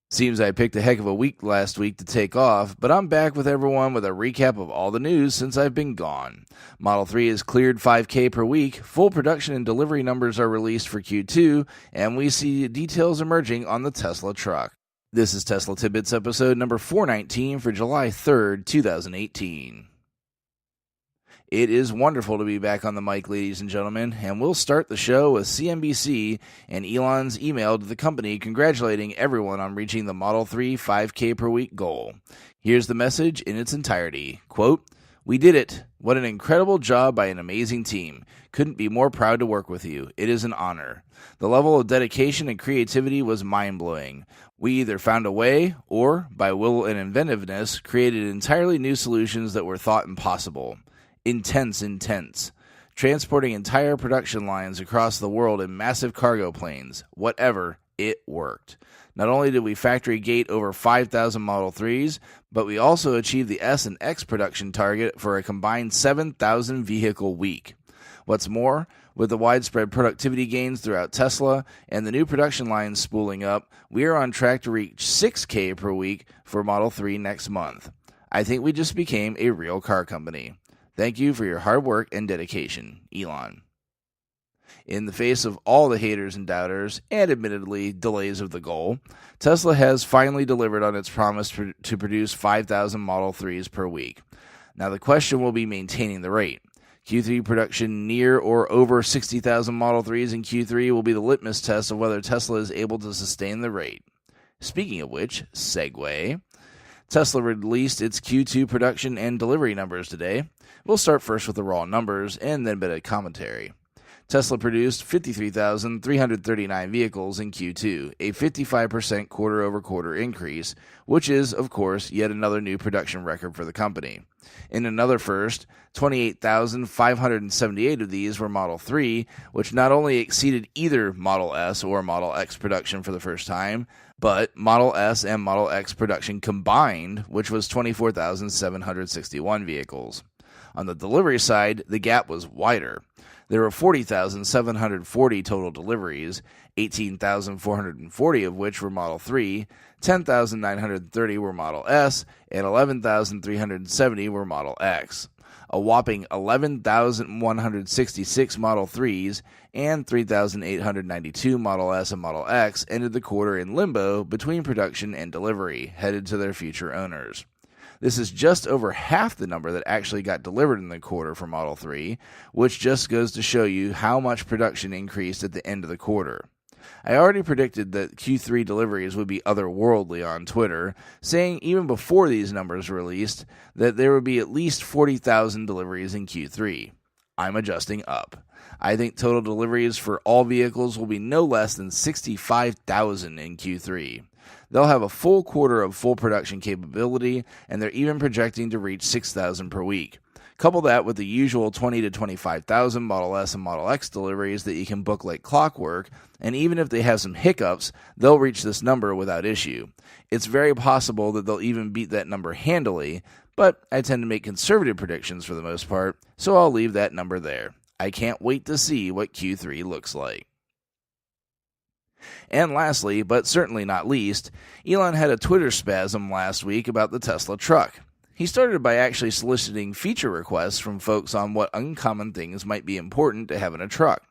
Seems I picked a heck of a week last week to take off, but I'm back with everyone with a recap of all the news since I've been gone. Model 3 has cleared 5K per week, full production and delivery numbers are released for Q2, and we see details emerging on the Tesla truck. This is Tesla Tidbits episode number 419 for July 3rd, 2018. It is wonderful to be back on the mic, ladies and gentlemen, and we'll start the show with CNBC and Elon's email to the company congratulating everyone on reaching the Model 3 5K per week goal. Here's the message in its entirety. Quote, "We did it. What an incredible job by an amazing team. Couldn't be more proud to work with you. It is an honor. The level of dedication and creativity was mind-blowing. We either found a way or, by will and inventiveness, created entirely new solutions that were thought impossible. Intense. Transporting entire production lines across the world in massive cargo planes. Whatever, it worked. Not only did we factory gate over 5,000 Model 3s, but we also achieved the S and X production target for a combined 7,000 vehicle week. What's more, with the widespread productivity gains throughout Tesla and the new production lines spooling up, we are on track to reach 6K per week for Model 3 next month. I think we just became a real car company. Thank you for your hard work and dedication, Elon." In the face of all the haters and doubters, and admittedly delays of the goal, Tesla has finally delivered on its promise to produce 5,000 Model 3s per week. Now the question will be maintaining the rate. Q3 production near or over 60,000 Model 3s in Q3 will be the litmus test of whether Tesla is able to sustain the rate. Speaking of which, segue. Tesla released its Q2 production and delivery numbers today. We'll start first with the raw numbers and then a bit of commentary. Tesla produced 53,339 vehicles in Q2, a 55% quarter-over-quarter increase, which is, of course, yet another new production record for the company. In another first, 28,578 of these were Model 3, which not only exceeded either Model S or Model X production for the first time, but Model S and Model X production combined, which was 24,761 vehicles. On the delivery side, the gap was wider. There were 40,740 total deliveries, 18,440 of which were Model 3, 10,930 were Model S, and 11,370 were Model X. A whopping 11,166 Model 3s and 3,892 Model S and Model X ended the quarter in limbo between production and delivery, headed to their future owners. This is just over half the number that actually got delivered in the quarter for Model 3, which just goes to show you how much production increased at the end of the quarter. I already predicted that Q3 deliveries would be otherworldly on Twitter, saying even before these numbers were released that there would be at least 40,000 deliveries in Q3. I'm adjusting up. I think total deliveries for all vehicles will be no less than 65,000 in Q3. They'll have a full quarter of full production capability, and they're even projecting to reach 6,000 per week. Couple that with the usual 20 to 25,000 Model S and Model X deliveries that you can book like clockwork, and even if they have some hiccups, they'll reach this number without issue. It's very possible that they'll even beat that number handily, but I tend to make conservative predictions for the most part, so I'll leave that number there. I can't wait to see what Q3 looks like. And lastly, but certainly not least, Elon had a Twitter spasm last week about the Tesla truck. He started by actually soliciting feature requests from folks on what uncommon things might be important to have in a truck.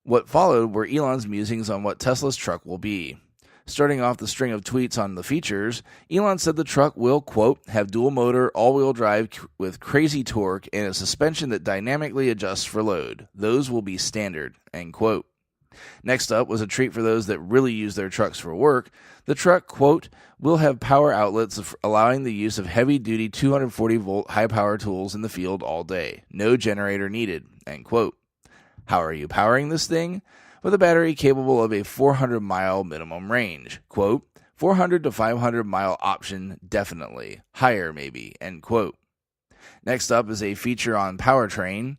What followed were Elon's musings on what Tesla's truck will be. Starting off the string of tweets on the features, Elon said the truck will, quote, have dual motor, all-wheel drive with crazy torque, and a suspension that dynamically adjusts for load. Those will be standard, end quote. Next up was a treat for those that really use their trucks for work. The truck, quote, will have power outlets allowing the use of heavy-duty 240-volt high-power tools in the field all day. No generator needed, end quote. How are you powering this thing? With a battery capable of a 400-mile minimum range. Quote, 400 to 500-mile option, definitely. Higher, maybe, end quote. Next up is a feature on powertrain.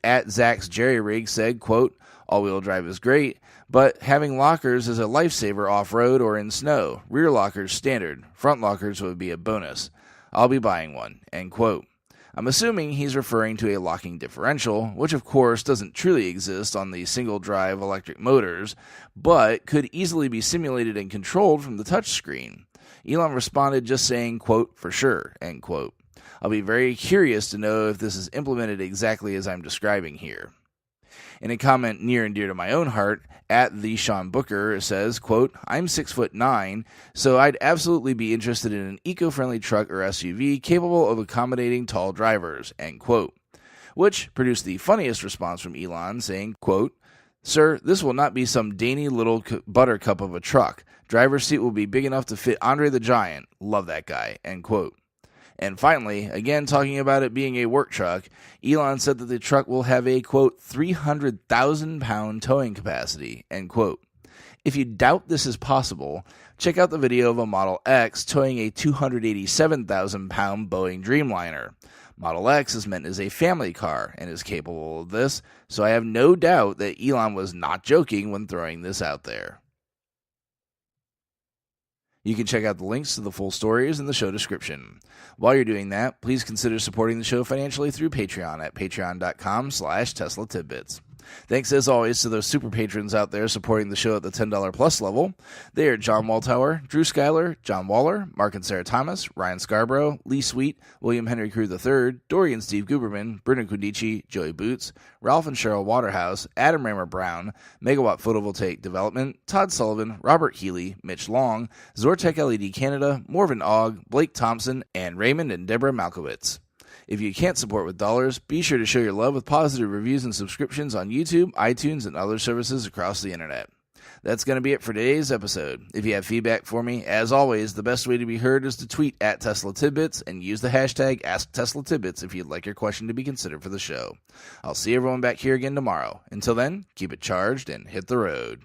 At Zach's Jerry Rig said, quote, all-wheel drive is great, but having lockers is a lifesaver off-road or in snow. Rear lockers standard. Front lockers would be a bonus. I'll be buying one, end quote. I'm assuming he's referring to a locking differential, which of course doesn't truly exist on the single-drive electric motors, but could easily be simulated and controlled from the touchscreen. Elon responded just saying, quote, "for sure," end quote. I'll be very curious to know if this is implemented exactly as I'm describing here. In a comment near and dear to my own heart, at the Sean Booker says, quote, "I'm 6'9", so I'd absolutely be interested in an eco-friendly truck or SUV capable of accommodating tall drivers," end quote. Which produced the funniest response from Elon, saying, quote, "Sir, this will not be some dainty little buttercup of a truck. Driver's seat will be big enough to fit Andre the Giant. Love that guy," end quote. And finally, again talking about it being a work truck, Elon said that the truck will have a, quote, 300,000-pound towing capacity, end quote. If you doubt this is possible, check out the video of a Model X towing a 287,000-pound Boeing Dreamliner. Model X is meant as a family car and is capable of this, so I have no doubt that Elon was not joking when throwing this out there. You can check out the links to the full stories in the show description. While you're doing that, please consider supporting the show financially through Patreon at patreon.com/Tesla Tidbits. Thanks as always to those super patrons out there supporting the show at the $10 plus level. They are John Waltower, Drew Schuyler, John Waller, Mark and Sarah Thomas, Ryan Scarborough, Lee Sweet, William Henry Crew III, Dorian Steve Guberman, Brendan Quindici, Joey Boots, Ralph and Cheryl Waterhouse, Adam Raymer Brown, Megawatt Photovoltaic Development, Todd Sullivan, Robert Healy, Mitch Long, Zortech LED Canada, Morven Ogg, Blake Thompson, and Raymond and Deborah Malkowitz. If you can't support with dollars, be sure to show your love with positive reviews and subscriptions on YouTube, iTunes, and other services across the internet. That's going to be it for today's episode. If you have feedback for me, as always, the best way to be heard is to tweet at Tesla Tidbits and use the hashtag AskTeslaTidbits if you'd like your question to be considered for the show. I'll see everyone back here again tomorrow. Until then, keep it charged and hit the road.